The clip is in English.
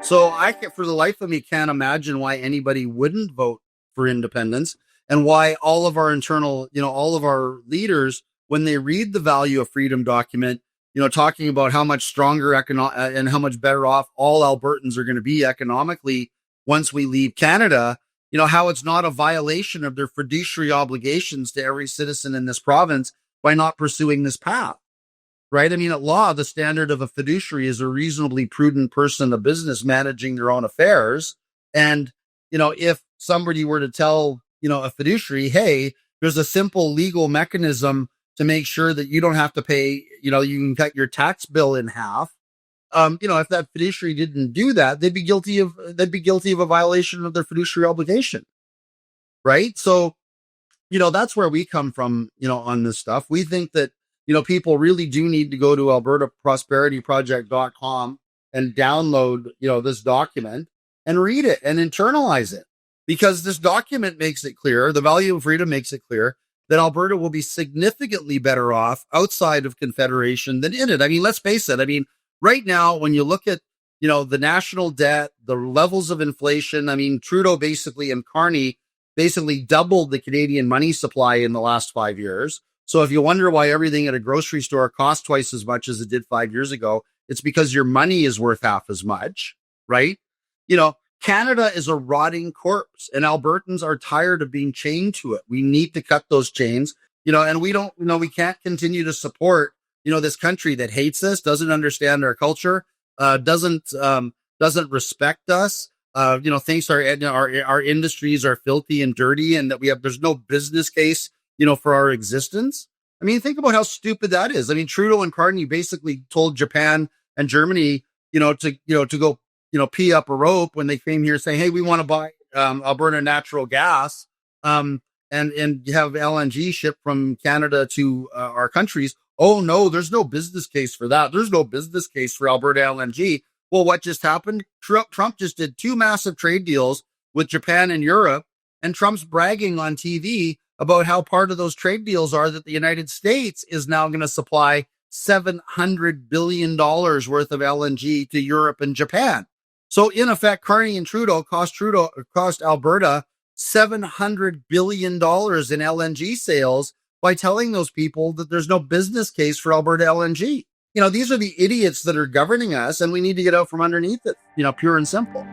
So for the life of me, can't imagine why anybody wouldn't vote for independence, and why all of our all of our leaders, when they read the value of freedom document, talking about how much stronger and how much better off all Albertans are going to be economically once we leave Canada, how it's not a violation of their fiduciary obligations to every citizen in this province by not pursuing this path. Right? I mean, at law, the standard of a fiduciary is a reasonably prudent person of business managing their own affairs. And, if somebody were to tell, a fiduciary, hey, there's a simple legal mechanism to make sure that you don't have to pay, you can cut your tax bill in half. If that fiduciary didn't do that, they'd be guilty of a violation of their fiduciary obligation. Right. So, that's where we come from, on this stuff. We think that, people really do need to go to albertaprosperityproject.com and download, this document and read it and internalize it, because this document makes it clear, the value of freedom makes it clear that Alberta will be significantly better off outside of Confederation than in it. I mean, let's face it. I mean, right now, when you look at, the national debt, the levels of inflation, I mean, Trudeau basically and Carney basically doubled the Canadian money supply in the last 5 years. So if you wonder why everything at a grocery store costs twice as much as it did 5 years ago, it's because your money is worth half as much, right? Canada is a rotting corpse, and Albertans are tired of being chained to it. We need to cut those chains, and we can't continue to support, this country that hates us, doesn't understand our culture, doesn't respect us, thinks our industries are filthy and dirty, and that there's no business case, for our existence. I mean, think about how stupid that is. I mean, Trudeau and Carney basically told Japan and Germany, to go, pee up a rope when they came here saying, hey, we want to buy Alberta natural gas, and have LNG shipped from Canada to our countries. Oh no, there's no business case for that. There's no business case for Alberta LNG. Well, what just happened? Trump just did 2 massive trade deals with Japan and Europe, and Trump's bragging on TV about how part of those trade deals are that the United States is now going to supply $700 billion worth of LNG to Europe and Japan. So in effect, Carney and Trudeau cost Alberta $700 billion in LNG sales by telling those people that there's no business case for Alberta LNG. These are the idiots that are governing us, and we need to get out from underneath it, pure and simple.